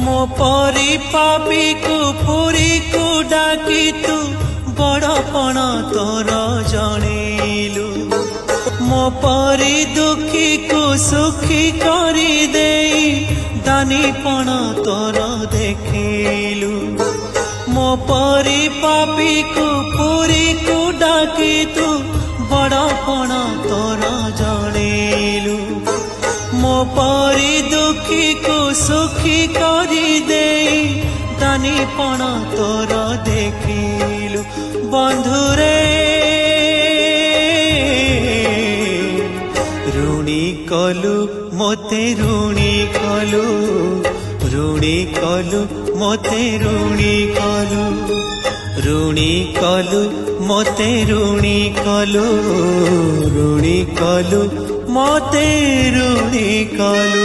मो परी पापी को फुरी को डाकी तू बड़पण तोर जणेलु मो परी दुखी को सुखी करी देई दानीपण तोर देखिलु मो परी पापी को फुरी को डाकी तू बड़पण तोर जणेलु मो परी दुखी को सुखी करी देई दानीपण तोर देखिलु बंधुरे ऋणी कलु मोते ऋणी कलु ऋणी कलु मोते ऋणी कलु ऋणी कलु मोते ऋणी कलु ऋणी कलु मोते ऋणी कलु।